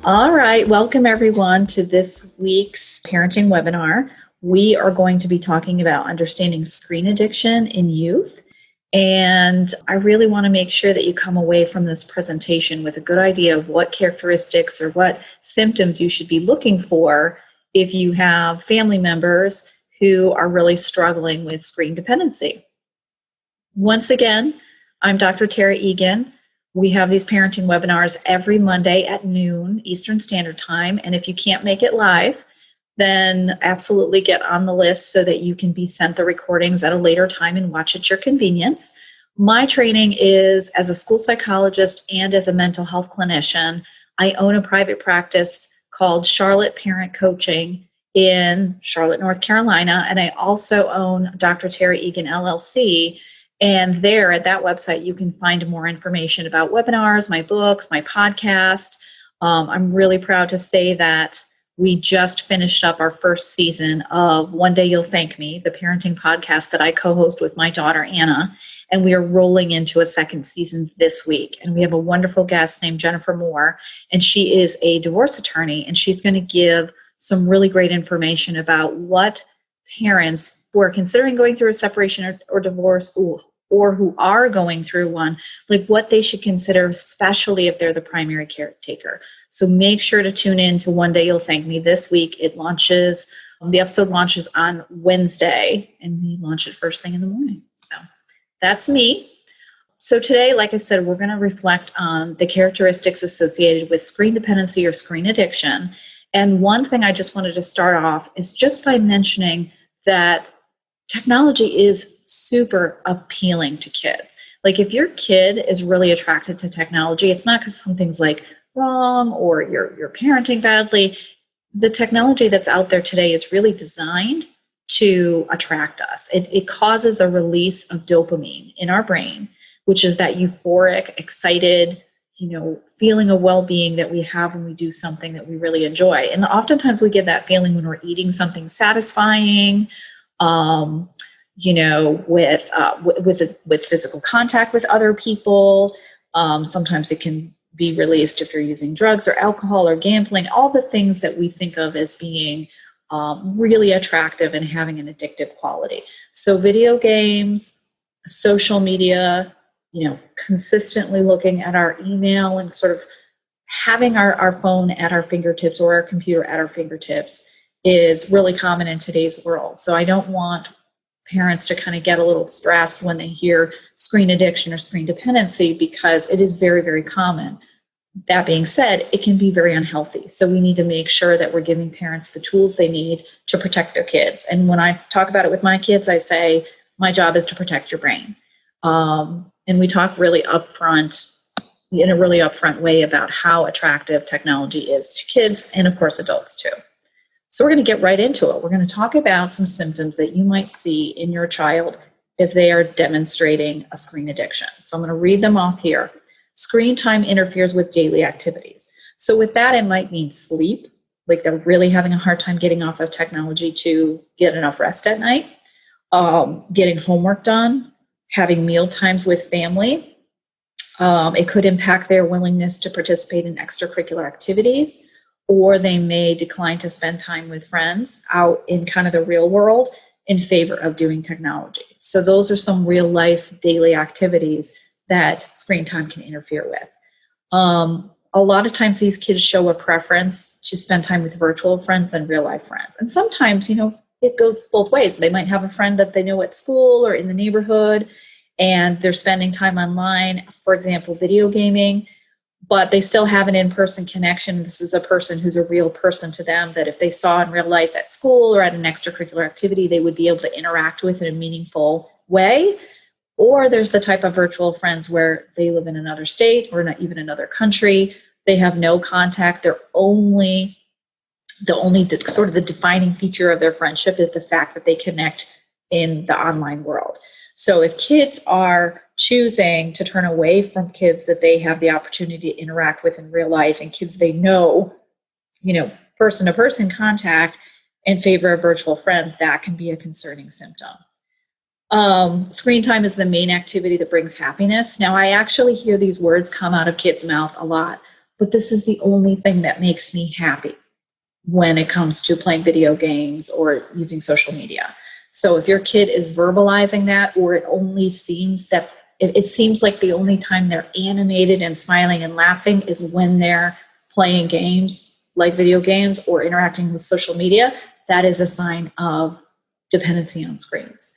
All right, welcome everyone to this week's parenting webinar. We are going to be talking about understanding screen addiction in youth. And I really want to make sure that you come away from this presentation with a good idea of what characteristics or what symptoms you should be looking for if you have family members who are really struggling with screen dependency. Once again, I'm Dr. Tara Egan. We have these parenting webinars every Monday at noon Eastern Standard Time. And if you can't make it live, then absolutely get on the list so that you can be sent the recordings at a later time and watch at your convenience. My training is as a school psychologist and as a mental health clinician. I own a private practice called Charlotte Parent Coaching in Charlotte, North Carolina. And I also own Dr. Tara Egan LLC. And there at that website, you can find more information about webinars, my books, my podcast. I'm really proud to say that we just finished up our first season of One Day You'll Thank Me, the parenting podcast that I co-host with my daughter, Anna. And we are rolling into a second season this week. And we have a wonderful guest named Jennifer Moore, and she is a divorce attorney, and she's going to give some really great information about what parents who are considering going through a separation or divorce or who are going through one, like what they should consider, especially if they're the primary caretaker. So make sure to tune in to One Day You'll Thank Me this week. It launches, the episode launches on Wednesday, and we launch it first thing in the morning. So that's me. So today, like I said, we're going to reflect on the characteristics associated with screen dependency or screen addiction. And one thing I just wanted to start off is just by mentioning that technology is super appealing to kids. Like if your kid is really attracted to technology, it's not because something's like wrong or you're parenting badly. The technology that's out there today is really designed to attract us. It causes a release of dopamine in our brain, which is that euphoric, excited, feeling of well-being that we have when we do something that we really enjoy. And oftentimes we get that feeling when we're eating something satisfying, with physical contact with other people. Sometimes it can be released if you're using drugs or alcohol or gambling, all the things that we think of as being really attractive and having an addictive quality. So video games, social media, consistently looking at our email and sort of having our phone at our fingertips or our computer at our fingertips is really common in today's world. So I don't want parents to kind of get a little stressed when they hear screen addiction or screen dependency, because it is very, very common. That being said, it can be very unhealthy. So we need to make sure that we're giving parents the tools they need to protect their kids. And when I talk about it with my kids, I say, my job is to protect your brain. And we talk really upfront, in a really upfront way, about how attractive technology is to kids and, of course, adults too. So we're going to get right into it. We're going to talk about some symptoms that you might see in your child if they are demonstrating a screen addiction. So I'm going to read them off here. Screen time interferes with daily activities. So with that, it might mean sleep, like they're really having a hard time getting off of technology to get enough rest at night, getting homework done, having meal times with family. It could impact their willingness to participate in extracurricular activities, or they may decline to spend time with friends out in kind of the real world in favor of doing technology. So those are some real life daily activities that screen time can interfere with. A lot of times these kids show a preference to spend time with virtual friends than real life friends. And sometimes, it goes both ways. They might have a friend that they know at school or in the neighborhood, and they're spending time online, for example, video gaming, but they still have an in-person connection. This is a person who's a real person to them that if they saw in real life at school or at an extracurricular activity, they would be able to interact with in a meaningful way. Or there's the type of virtual friends where they live in another state or not even another country. They have no contact. The only sort of the defining feature of their friendship is the fact that they connect in the online world. So if kids are choosing to turn away from kids that they have the opportunity to interact with in real life and kids they know, person-to-person contact in favor of virtual friends, that can be a concerning symptom. Screen time is the main activity that brings happiness. Now, I actually hear these words come out of kids' mouth a lot. but this is the only thing that makes me happy when it comes to playing video games or using social media. So if your kid is verbalizing that, or it only seems that it seems like the only time they're animated and smiling and laughing is when they're playing games like video games or interacting with social media, that is a sign of dependency on screens.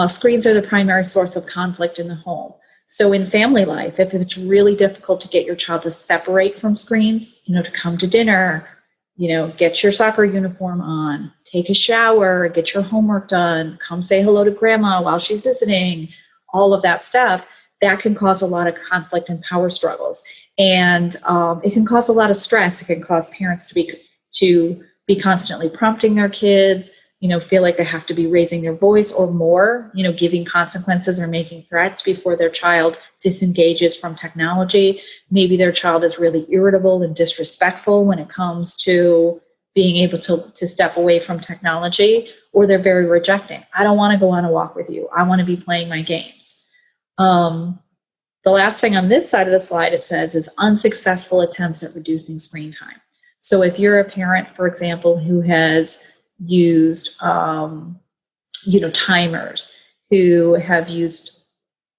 Screens are the primary source of conflict in the home. So in family life, if it's really difficult to get your child to separate from screens, to come to dinner, get your soccer uniform on, take a shower, get your homework done, come say hello to grandma while she's visiting, all of that stuff, that can cause a lot of conflict and power struggles. And it can cause a lot of stress. It can cause parents to be constantly prompting their kids, feel like they have to be raising their voice or more, giving consequences or making threats before their child disengages from technology. Maybe their child is really irritable and disrespectful when it comes to being able to step away from technology, or they're very rejecting. I don't want to go on a walk with you. I want to be playing my games. The last thing on this side of the slide, it says, is unsuccessful attempts at reducing screen time. So if you're a parent, for example, who has used, timers, who have used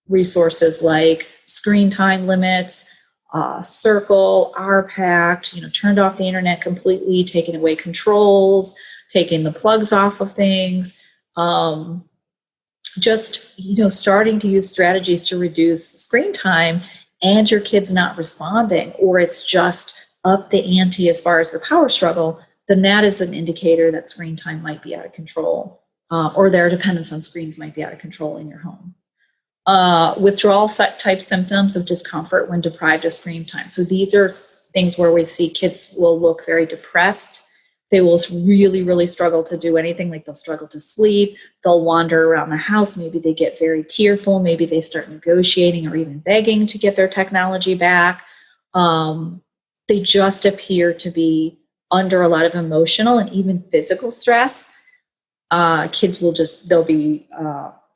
resources like screen time limits, Circle, RPACT, turned off the internet completely, taken away controls, taking the plugs off of things, starting to use strategies to reduce screen time, and your kid's not responding, or it's just up the ante as far as the power struggle, then that is an indicator that screen time might be out of control, or their dependence on screens might be out of control in your home. Withdrawal type symptoms of discomfort when deprived of screen time. So these are things where we see kids will look very depressed. They will really, really struggle to do anything. Like they'll struggle to sleep. They'll wander around the house. Maybe they get very tearful. Maybe they start negotiating or even begging to get their technology back. They just appear to be under a lot of emotional and even physical stress. Kids they'll be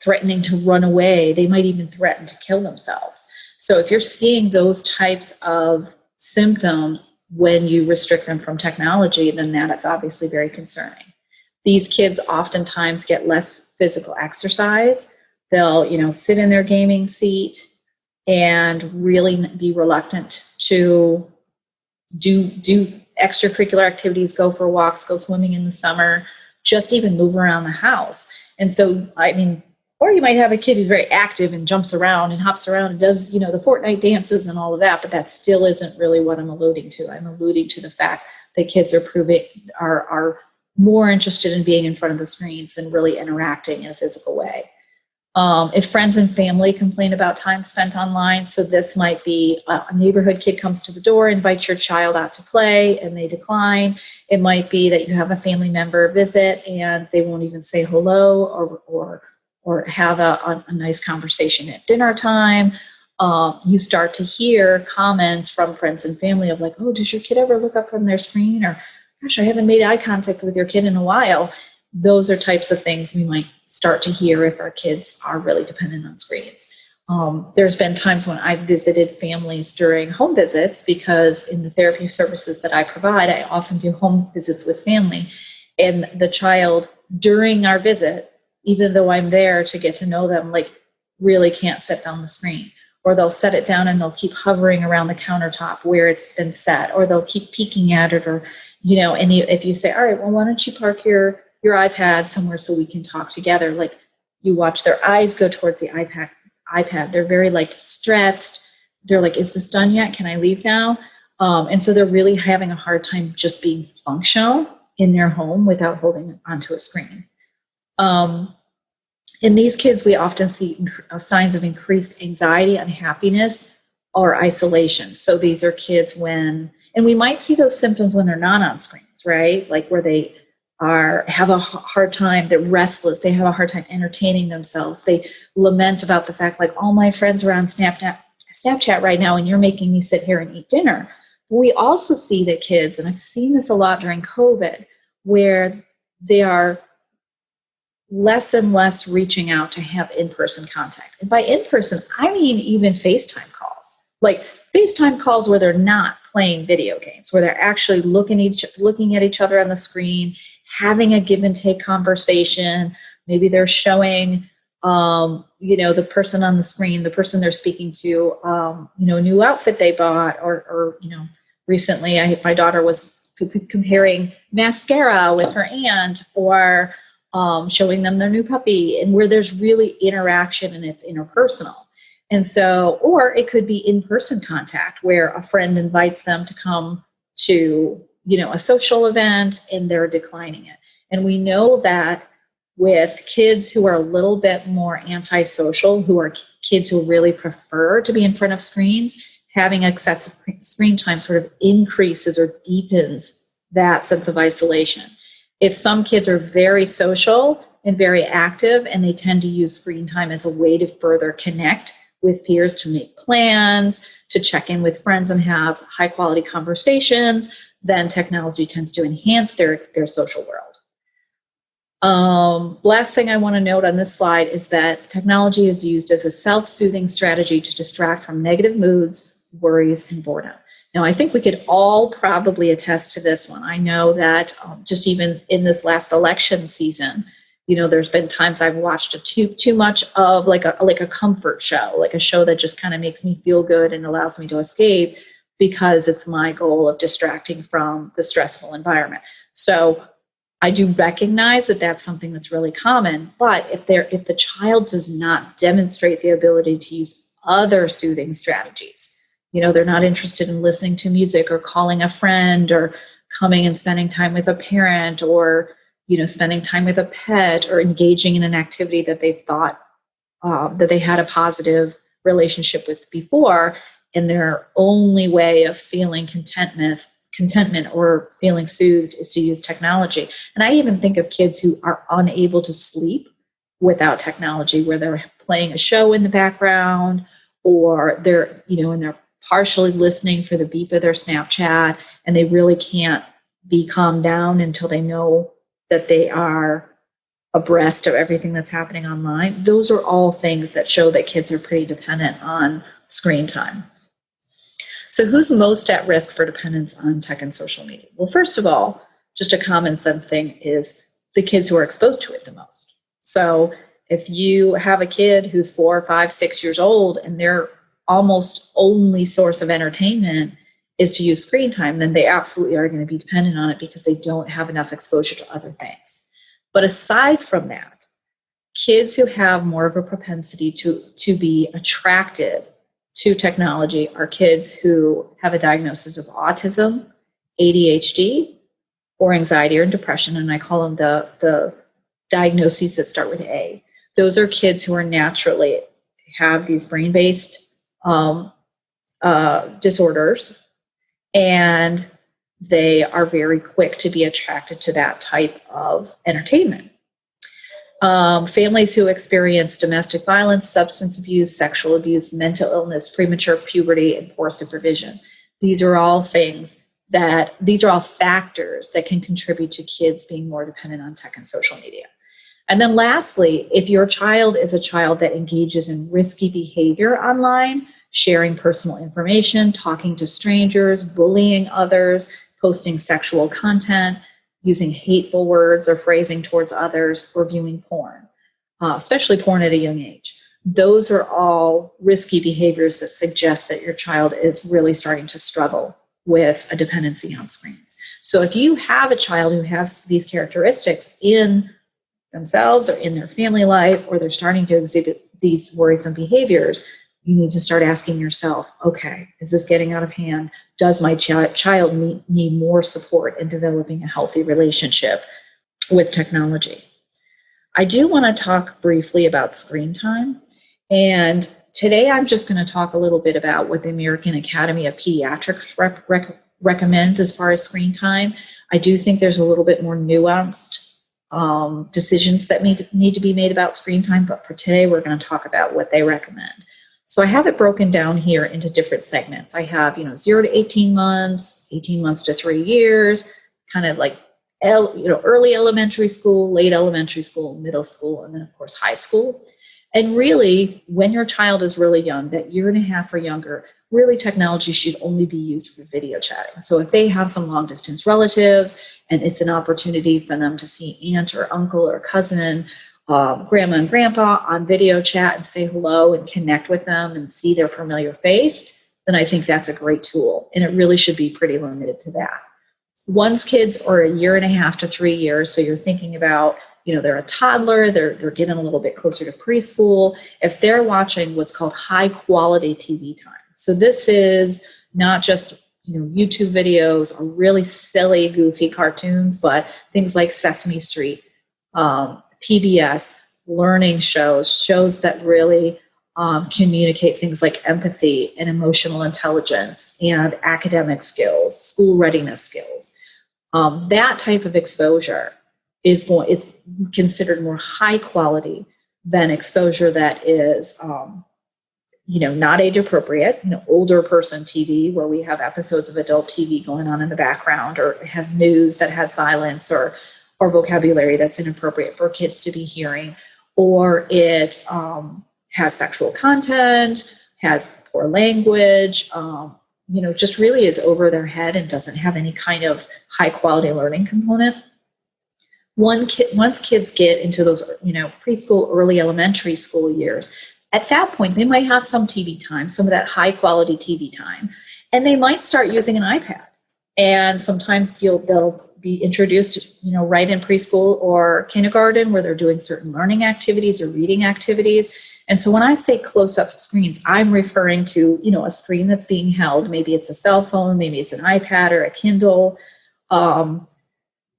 threatening to run away. They might even threaten to kill themselves. So if you're seeing those types of symptoms when you restrict them from technology, then that is obviously very concerning. These kids oftentimes get less physical exercise. They'll, sit in their gaming seat and really be reluctant to do extracurricular activities, go for walks, go swimming in the summer, just even move around the house. And so, or you might have a kid who's very active and jumps around and hops around and does, the Fortnite dances and all of that, but that still isn't really what I'm alluding to. I'm alluding to the fact that kids are more interested in being in front of the screens than really interacting in a physical way. If friends and family complain about time spent online, so this might be a neighborhood kid comes to the door, invites your child out to play, and they decline. It might be that you have a family member visit and they won't even say hello or have a nice conversation at dinner time. You start to hear comments from friends and family of like, oh, does your kid ever look up from their screen? Or, gosh, I haven't made eye contact with your kid in a while. Those are types of things we might start to hear if our kids are really dependent on screens. There's been times when I've visited families during home visits, because in the therapy services that I provide, I often do home visits with family. And the child, during our visit, even though I'm there to get to know them, like really can't set down the screen. Or they'll set it down and they'll keep hovering around the countertop where it's been set, or they'll keep peeking at it, or, and if you say, all right, well, why don't you park your iPad somewhere so we can talk together? Like, you watch their eyes go towards the iPad. They're very stressed. They're like, is this done yet? Can I leave now? And so they're really having a hard time just being functional in their home without holding onto a screen. In these kids, we often see signs of increased anxiety, unhappiness, or isolation. So these are kids and we might see those symptoms when they're not on screens, right? Like where they have a hard time, they're restless, they have a hard time entertaining themselves. They lament about the fact, like, all my friends are on Snapchat right now, and you're making me sit here and eat dinner. But we also see that kids, and I've seen this a lot during COVID, where they are less and less reaching out to have in-person contact. And by in-person, I mean even FaceTime calls. Like FaceTime calls where they're not playing video games, where they're actually looking at each other on the screen, having a give and take conversation. Maybe they're showing, the person on the screen, the person they're speaking to, a new outfit they bought, or recently my daughter was comparing mascara with her aunt, or showing them their new puppy, and where there's really interaction and it's interpersonal. And so, or it could be in-person contact where a friend invites them to come to, a social event and they're declining it. And we know that with kids who are a little bit more antisocial, who are kids who really prefer to be in front of screens, having excessive screen time sort of increases or deepens that sense of isolation. If some kids are very social and very active, and they tend to use screen time as a way to further connect with peers, to make plans, to check in with friends and have high quality conversations, then technology tends to enhance their social world. Last thing I want to note on this slide is that technology is used as a self-soothing strategy to distract from negative moods, worries, and boredom. Now, I think we could all probably attest to this one. I know that just even in this last election season, there's been times I've watched too much of like a comfort show, like a show that just kind of makes me feel good and allows me to escape, because it's my goal of distracting from the stressful environment. So I do recognize that that's something that's really common, but if the child does not demonstrate the ability to use other soothing strategies, they're not interested in listening to music or calling a friend or coming and spending time with a parent, or spending time with a pet, or engaging in an activity that they thought that they had a positive relationship with before, and their only way of feeling contentment or feeling soothed is to use technology. And I even think of kids who are unable to sleep without technology, where they're playing a show in the background, or they're, and they're partially listening for the beep of their Snapchat, and they really can't be calmed down until they know that they are abreast of everything that's happening online. Those are all things that show that kids are pretty dependent on screen time. So who's most at risk for dependence on tech and social media? Well, first of all, just a common sense thing is the kids who are exposed to it the most. So if you have a kid who's 4, 5, 6 years old, and their almost only source of entertainment is to use screen time, then they absolutely are going to be dependent on it, because they don't have enough exposure to other things. But aside from that, kids who have more of a propensity to be attracted to technology are kids who have a diagnosis of autism, ADHD, or anxiety or depression, and I call them the diagnoses that start with A. Those are kids who are naturally have these brain-based disorders, and they are very quick to be attracted to that type of entertainment. Families who experience domestic violence, substance abuse, sexual abuse, mental illness, premature puberty, and poor supervision. These are all factors that can contribute to kids being more dependent on tech and social media. And then lastly, if your child is a child that engages in risky behavior online, sharing personal information, talking to strangers, bullying others, posting sexual content, using hateful words or phrasing towards others, or viewing porn, especially porn at a young age. Those are all risky behaviors that suggest that your child is really starting to struggle with a dependency on screens. So if you have a child who has these characteristics in themselves or in their family life, or they're starting to exhibit these worrisome behaviors, you need to start asking yourself, okay, is this getting out of hand? Does my child need more support in developing a healthy relationship with technology? I do want to talk briefly about screen time. And today I'm just going to talk a little bit about what the American Academy of Pediatrics recommends as far as screen time. I do think there's a little bit more nuanced decisions that need to be made about screen time, but for today we're going to talk about what they recommend. So I have it broken down here into different segments. I have, 0 to 18 months, 18 months to 3 years, kind of like, early elementary school, late elementary school, middle school, and then of course high school. And really, when your child is really young, that year and a half or younger, really technology should only be used for video chatting. So if they have some long distance relatives and it's an opportunity for them to see aunt or uncle or cousin, grandma and grandpa on video chat and say hello and connect with them and see their familiar face, then I think that's a great tool. And it really should be pretty limited to that. Once kids are 1.5 to 3 years, so you're thinking about, they're a toddler, they're getting a little bit closer to preschool. If they're watching what's called high quality TV time. So this is not just, YouTube videos or really silly, goofy cartoons, but things like Sesame Street, PBS, learning shows that really communicate things like empathy and emotional intelligence and academic skills, school readiness skills. That type of exposure is considered more high quality than exposure that is, not age appropriate, older person TV where we have episodes of adult TV going on in the background, or have news that has violence or vocabulary that's inappropriate for kids to be hearing, or it has sexual content, has poor language, just really is over their head and doesn't have any kind of high quality learning component. Once kids get into those, preschool, early elementary school years, at that point, they might have some TV time, some of that high quality TV time, and they might start using an iPad. And sometimes they'll be introduced, right in preschool or kindergarten where they're doing certain learning activities or reading activities. And so when I say close-up screens, I'm referring to, a screen that's being held. Maybe it's a cell phone, maybe it's an iPad or a Kindle,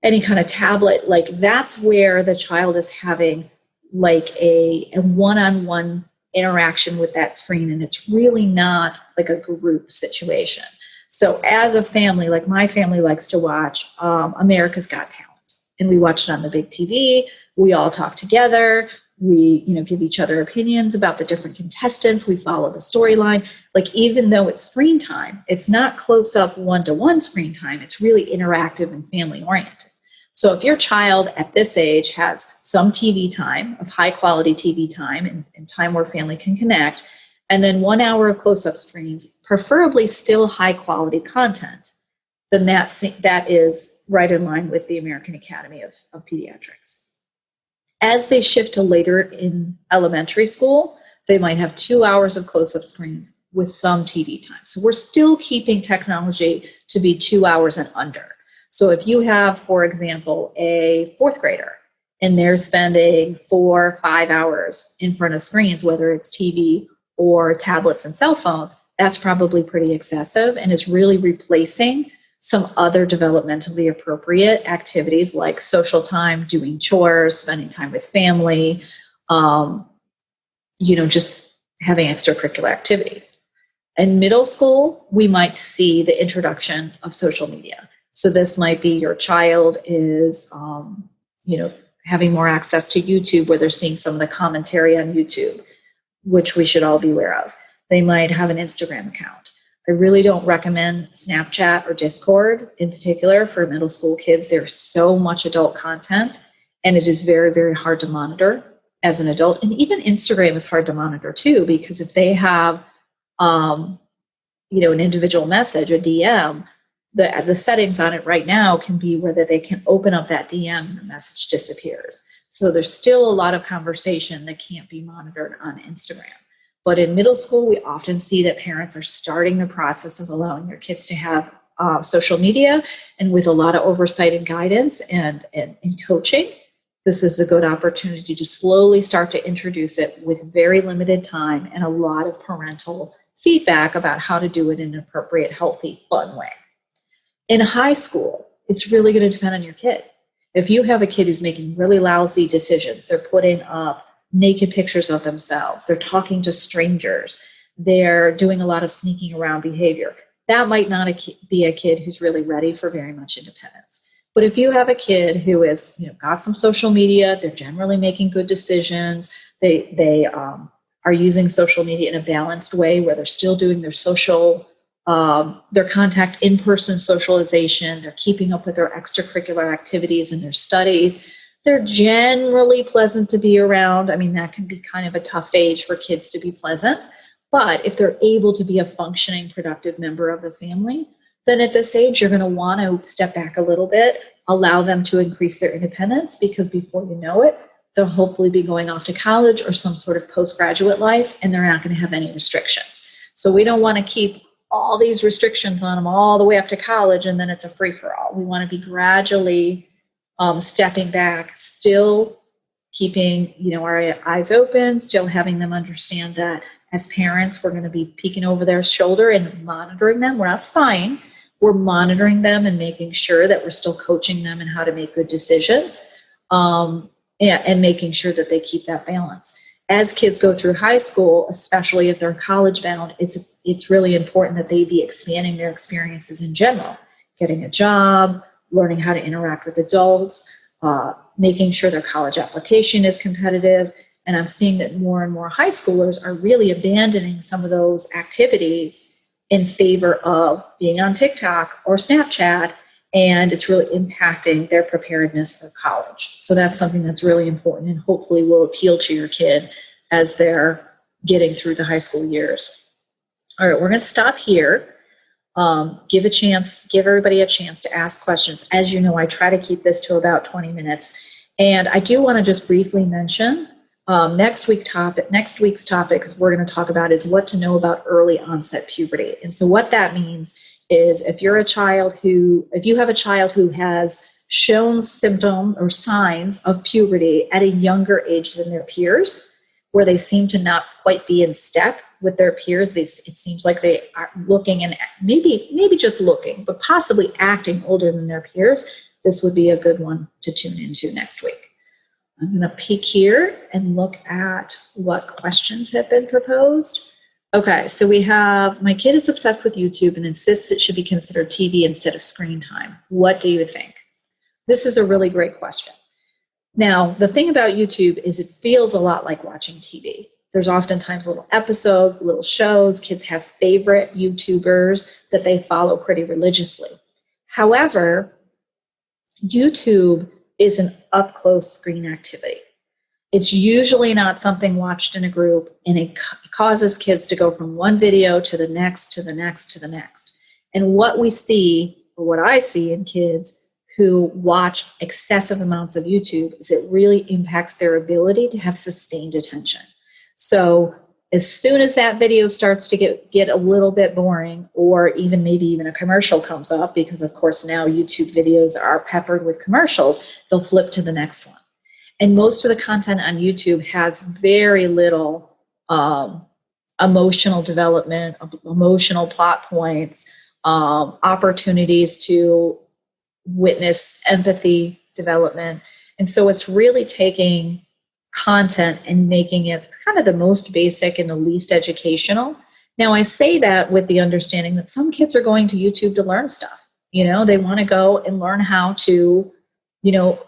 any kind of tablet. Like that's where the child is having like a one-on-one interaction with that screen. And it's really not like a group situation. So as a family, like my family likes to watch America's Got Talent. And we watch it on the big TV. We all talk together. We, give each other opinions about the different contestants. We follow the storyline. Like, even though it's screen time, it's not close up one-to-one screen time. It's really interactive and family oriented. So if your child at this age has some TV time, of high quality TV time and time where family can connect, and then 1 hour of close-up screens, preferably still high quality content, then that is right in line with the American Academy of Pediatrics. As they shift to later in elementary school, they might have 2 hours of close-up screens with some TV time. So we're still keeping technology to be 2 hours and under. So if you have, for example, a fourth grader and they're spending 4 or 5 hours in front of screens, whether it's TV or tablets and cell phones, that's probably pretty excessive and is really replacing some other developmentally appropriate activities like social time, doing chores, spending time with family, just having extracurricular activities. In middle school, we might see the introduction of social media. So this might be your child is, having more access to YouTube where they're seeing some of the commentary on YouTube, which we should all be aware of. They might have an Instagram account. I really don't recommend Snapchat or Discord in particular for middle school kids. There's so much adult content and it is very, very hard to monitor as an adult. And even Instagram is hard to monitor too, because if they have, an individual message, a DM, the settings on it right now can be whether they can open up that DM and the message disappears. So there's still a lot of conversation that can't be monitored on Instagram. But in middle school, we often see that parents are starting the process of allowing their kids to have social media, and with a lot of oversight and guidance and coaching, this is a good opportunity to slowly start to introduce it with very limited time and a lot of parental feedback about how to do it in an appropriate, healthy, fun way. In high school, it's really going to depend on your kid. If you have a kid who's making really lousy decisions, they're putting up naked pictures of themselves, they're talking to strangers, they're doing a lot of sneaking around behavior, that might not be a kid who's really ready for very much independence. But if you have a kid who is, got some social media, they're generally making good decisions, they are using social media in a balanced way where they're still doing their social, their contact in-person socialization, they're keeping up with their extracurricular activities and their studies, they're generally pleasant to be around. I mean, that can be kind of a tough age for kids to be pleasant, But if they're able to be a functioning, productive member of the family, then at this age, you're going to want to step back a little bit, allow them to increase their independence, because before you know it, they'll hopefully be going off to college or some sort of postgraduate life, and they're not going to have any restrictions. So we don't want to keep all these restrictions on them all the way up to college, and then it's a free-for-all. We want to be gradually stepping back, still keeping, our eyes open, still having them understand that as parents, we're going to be peeking over their shoulder and monitoring them. We're not spying. We're monitoring them and making sure that we're still coaching them in how to make good decisions, and making sure that they keep that balance. As kids go through high school, especially if they're college bound, it's really important that they be expanding their experiences in general, getting a job, learning how to interact with adults, making sure their college application is competitive. And I'm seeing that more and more high schoolers are really abandoning some of those activities in favor of being on TikTok or Snapchat, and it's really impacting their preparedness for college. So that's something that's really important and hopefully will appeal to your kid as they're getting through the high school years. All right, we're going to stop here. Give everybody a chance to ask questions. As you know, I try to keep this to about 20 minutes. And I do want to just briefly mention next week's topic we're going to talk about is what to know about early onset puberty. And so what that means is if you have a child who has shown symptoms or signs of puberty at a younger age than their peers, where they seem to not quite be in step with their peers, it seems like they are looking and maybe just looking, but possibly acting older than their peers, this would be a good one to tune into next week. I'm going to peek here and look at what questions have been proposed. Okay, so we have, my kid is obsessed with YouTube and insists it should be considered TV instead of screen time. What do you think? This is a really great question. Now, the thing about YouTube is it feels a lot like watching TV. There's oftentimes little episodes, little shows. Kids have favorite YouTubers that they follow pretty religiously. However, YouTube is an up-close screen activity. It's usually not something watched in a group, and it causes kids to go from one video to the next, to the next, to the next. And what we see, or what I see in kids who watch excessive amounts of YouTube, is it really impacts their ability to have sustained attention. So as soon as that video starts to get a little bit boring, or maybe even a commercial comes up, because of course now YouTube videos are peppered with commercials, they'll flip to the next one. And most of the content on YouTube has very little emotional development, emotional plot points, opportunities to witness empathy development. And so it's really taking content and making it kind of the most basic and the least educational. Now, I say that with the understanding that some kids are going to YouTube to learn stuff. They want to go and learn how to,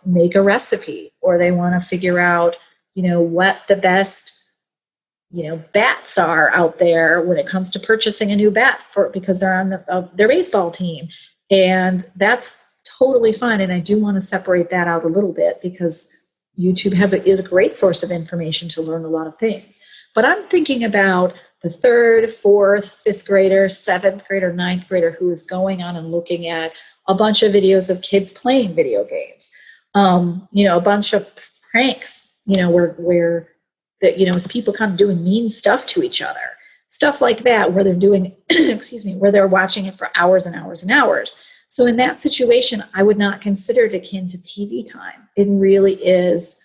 make a recipe, or they want to figure out, what the best, bats are out there when it comes to purchasing a new bat because they're on their baseball team. And that's totally fine. And I do want to separate that out a little bit, because YouTube is a great source of information to learn a lot of things. But I'm thinking about the 3rd, 4th, 5th grader, 7th grader, 9th grader who is going on and looking at a bunch of videos of kids playing video games, a bunch of pranks, where it's people kind of doing mean stuff to each other, stuff like that, where they're doing, where they're watching it for hours and hours and hours. So in that situation, I would not consider it akin to TV time. It really is,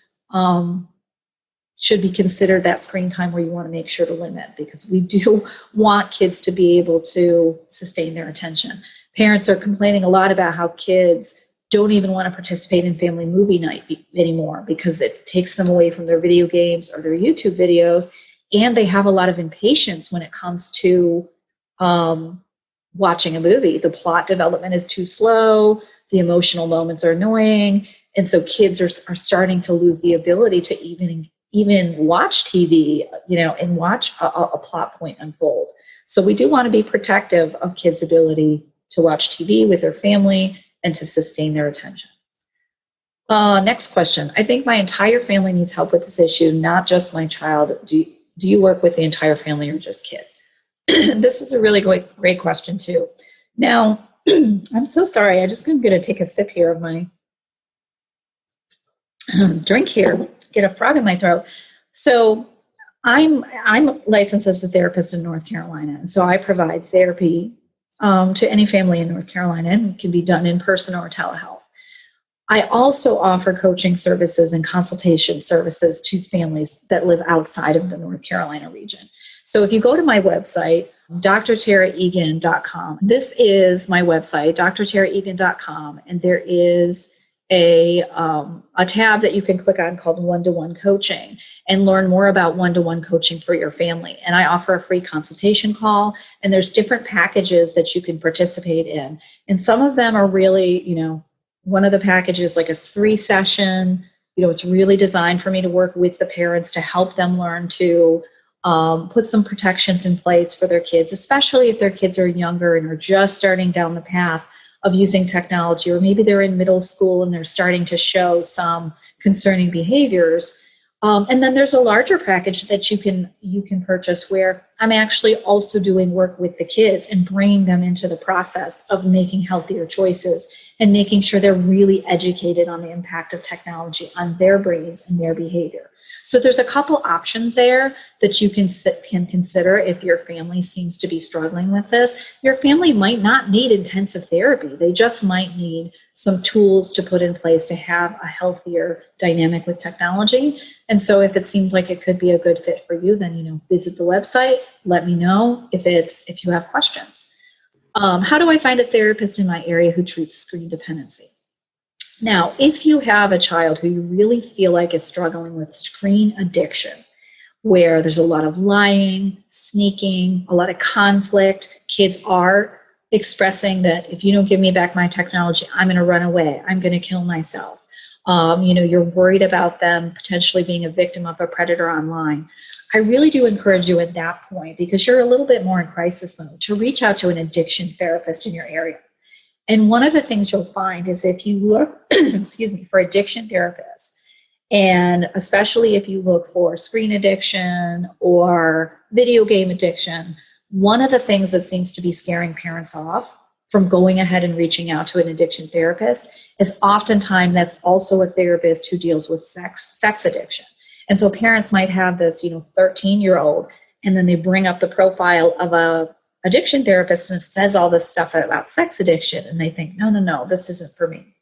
should be considered that screen time where you want to make sure to limit, because we do want kids to be able to sustain their attention. Parents are complaining a lot about how kids don't even want to participate in family movie night anymore, because it takes them away from their video games or their YouTube videos, and they have a lot of impatience when it comes to watching a movie. The plot development is too slow, the emotional moments are annoying, and so kids are starting to lose the ability to even watch TV, and watch a plot point unfold. So we do want to be protective of kids' ability to watch TV with their family and to sustain their attention. Next question. I think my entire family needs help with this issue, not just my child. do you work with the entire family or just kids? This is a really great question too. Now, I'm so sorry. I'm just going to take a sip here of my drink here, get a frog in my throat. So I'm licensed as a therapist in North Carolina. And so I provide therapy to any family in North Carolina, and it can be done in person or telehealth. I also offer coaching services and consultation services to families that live outside of the North Carolina region. So if you go to my website, drtaraegan.com, this is my website, drtaraegan.com, and there is a tab that you can click on called one-to-one coaching and learn more about one-to-one coaching for your family. And I offer a free consultation call, and there's different packages that you can participate in. And some of them are really, one of the packages, like a 3-session, it's really designed for me to work with the parents to help them learn to put some protections in place for their kids, especially if their kids are younger and are just starting down the path of using technology, or maybe they're in middle school and they're starting to show some concerning behaviors. And then there's a larger package that you can purchase where I'm actually also doing work with the kids and bringing them into the process of making healthier choices and making sure they're really educated on the impact of technology on their brains and their behavior. So there's a couple options there that you can consider if your family seems to be struggling with this. Your family might not need intensive therapy. They just might need some tools to put in place to have a healthier dynamic with technology. And so if it seems like it could be a good fit for you, then, visit the website, let me know if you have questions. How do I find a therapist in my area who treats screen dependency? Now, if you have a child who you really feel like is struggling with screen addiction, where there's a lot of lying, sneaking, a lot of conflict, kids are expressing that if you don't give me back my technology, I'm going to run away, I'm going to kill myself. You're worried about them potentially being a victim of a predator online. I really do encourage you at that point, because you're a little bit more in crisis mode, to reach out to an addiction therapist in your area. And one of the things you'll find is if you look, for addiction therapists, and especially if you look for screen addiction or video game addiction, one of the things that seems to be scaring parents off from going ahead and reaching out to an addiction therapist is oftentimes that's also a therapist who deals with sex addiction. And so parents might have this, 13-year-old, and then they bring up the profile of a addiction therapist and says all this stuff about sex addiction, and they think, no, this isn't for me.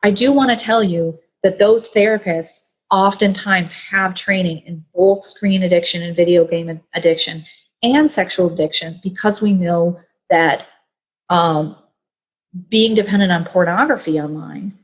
I do want to tell you that those therapists oftentimes have training in both screen addiction and video game addiction and sexual addiction, because we know that being dependent on pornography online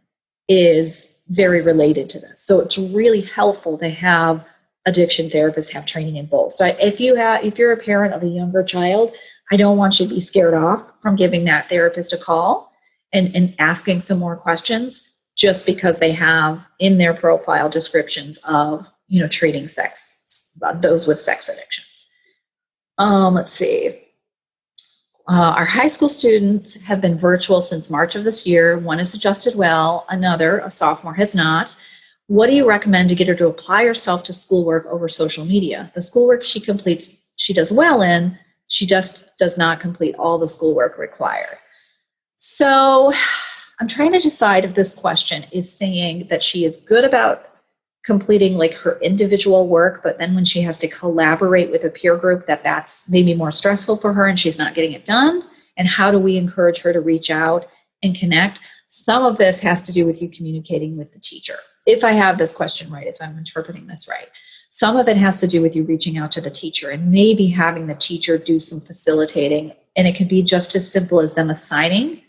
is very related to this. So it's really helpful to have addiction therapists have training in both. So if you're a parent of a younger child, I don't want you to be scared off from giving that therapist a call and asking some more questions just because they have in their profile descriptions of, treating those with sex addictions. Let's see. Our high school students have been virtual since March of this year. One has adjusted well, another, a sophomore, has not. What do you recommend to get her to apply herself to schoolwork over social media? The schoolwork she completes, she does well in. She just does not complete all the schoolwork required. So I'm trying to decide if this question is saying that she is good about completing like her individual work, but then when she has to collaborate with a peer group, that's maybe more stressful for her and she's not getting it done. And how do we encourage her to reach out and connect? Some of this has to do with you communicating with the teacher. If I have this question right, if I'm interpreting this right. Some of it has to do with you reaching out to the teacher and maybe having the teacher do some facilitating. And it can be just as simple as them assigning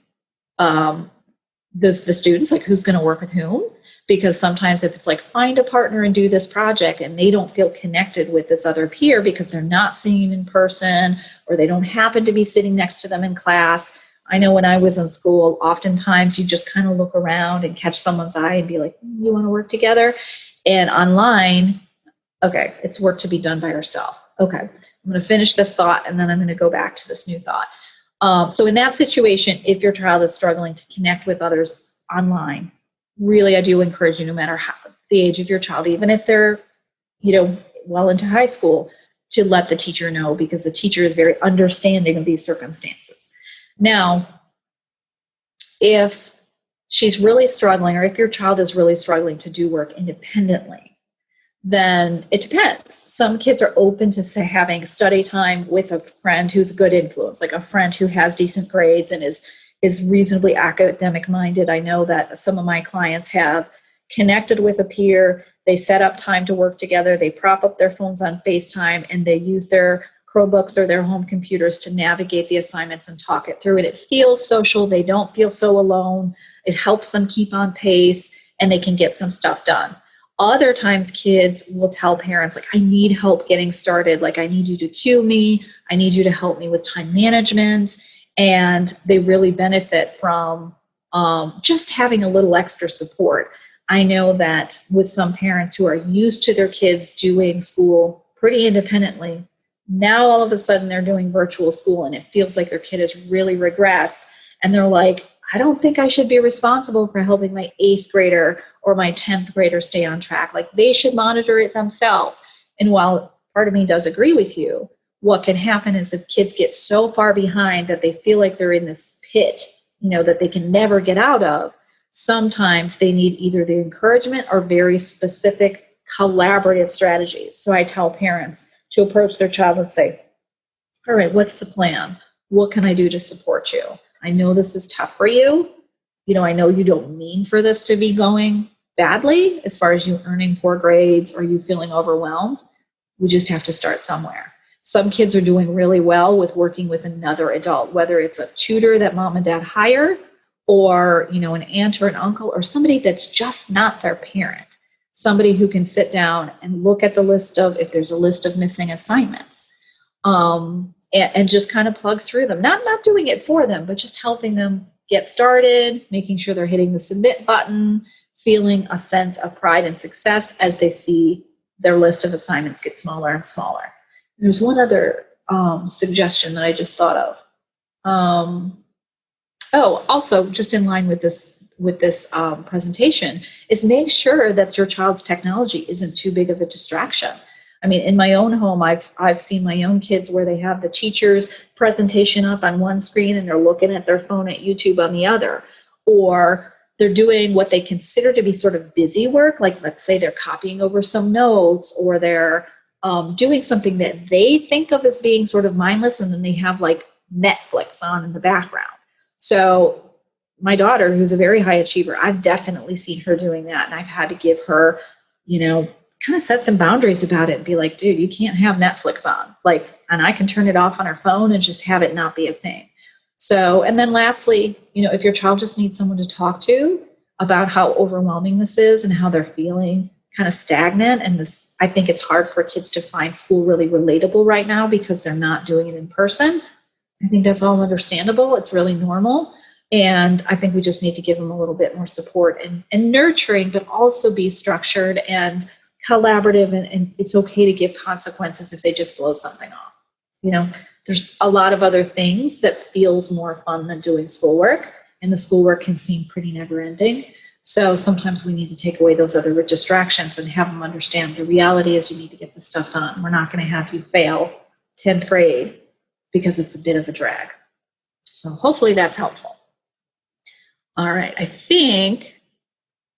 the students, like who's going to work with whom. Because sometimes if it's like find a partner and do this project and they don't feel connected with this other peer because they're not seeing him in person or they don't happen to be sitting next to them in class. I know when I was in school, oftentimes you just kind of look around and catch someone's eye and be like, you want to work together? And online, okay, it's work to be done by herself. Okay, I'm going to finish this thought and then I'm going to go back to this new thought. So in that situation, if your child is struggling to connect with others online, really, I do encourage you, no matter how the age of your child, even if they're, well into high school, to let the teacher know, because the teacher is very understanding of these circumstances. Now, if she's really struggling, or if your child is really struggling to do work independently, then it depends. Some kids are open to having study time with a friend who's a good influence, like a friend who has decent grades and is reasonably academic minded. I know that some of my clients have connected with a peer. They set up time to work together. They prop up their phones on FaceTime, and they use their Chromebooks or their home computers to navigate the assignments and talk it through. And it feels social. They don't feel so alone. It helps them keep on pace, and they can get some stuff done. Other times kids will tell parents, like, I need help getting started. Like, I need you to cue me. I need you to help me with time management. And they really benefit from just having a little extra support. I know that with some parents who are used to their kids doing school pretty independently, now all of a sudden they're doing virtual school, and it feels like their kid has really regressed. And they're like, I don't think I should be responsible for helping my 8th grader or my 10th grader stay on track. Like, they should monitor it themselves. And while part of me does agree with you, what can happen is if kids get so far behind that they feel like they're in this pit, that they can never get out of, sometimes they need either the encouragement or very specific collaborative strategies. So I tell parents to approach their child and say, all right, what's the plan? What can I do to support you? I know this is tough for you. I know you don't mean for this to be going badly as far as you earning poor grades or you feeling overwhelmed. We just have to start somewhere. Some kids are doing really well with working with another adult, whether it's a tutor that mom and dad hire, or, an aunt or an uncle, or somebody that's just not their parent. Somebody who can sit down and look at the list of, if there's a list of missing assignments, and just kind of plug through them. Not doing it for them, but just helping them get started, making sure they're hitting the submit button, feeling a sense of pride and success as they see their list of assignments get smaller and smaller. And there's one other suggestion that I just thought of. Also, just in line with this presentation, is make sure that your child's technology isn't too big of a distraction. I mean, in my own home, I've seen my own kids where they have the teacher's presentation up on one screen and they're looking at their phone at YouTube on the other, or they're doing what they consider to be sort of busy work, like let's say they're copying over some notes, or they're doing something that they think of as being sort of mindless, and then they have like Netflix on in the background. So my daughter, who's a very high achiever, I've definitely seen her doing that, and I've had to give her, kind of set some boundaries about it and be like, dude, you can't have Netflix on. And I can turn it off on her phone and just have it not be a thing. So, and then lastly, if your child just needs someone to talk to about how overwhelming this is and how they're feeling kind of stagnant, and this, I think it's hard for kids to find school really relatable right now because they're not doing it in person. I think that's all understandable. It's really normal. And I think we just need to give them a little bit more support and nurturing, but also be structured and collaborative, and it's okay to give consequences if they just blow something off. There's a lot of other things that feels more fun than doing schoolwork, and the schoolwork can seem pretty never ending. So sometimes we need to take away those other distractions and have them understand the reality is you need to get this stuff done. We're not going to have you fail 10th grade because it's a bit of a drag. So hopefully that's helpful. All right, I think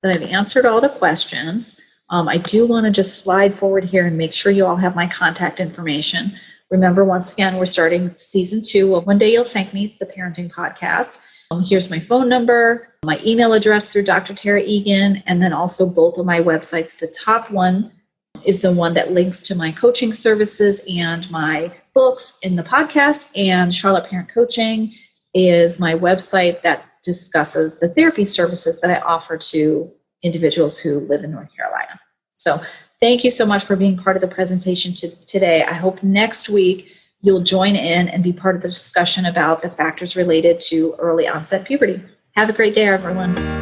that I've answered all the questions. I do want to just slide forward here and make sure you all have my contact information. Remember, once again, we're starting season 2 of One Day You'll Thank Me, the parenting podcast. Here's my phone number, my email address through Dr. Tara Egan, and then also both of my websites. The top one is the one that links to my coaching services and my books in the podcast, and Charlotte Parent Coaching is my website that discusses the therapy services that I offer to individuals who live in North Carolina. So thank you so much for being part of the presentation today. I hope next week you'll join in and be part of the discussion about the factors related to early onset puberty. Have a great day, everyone.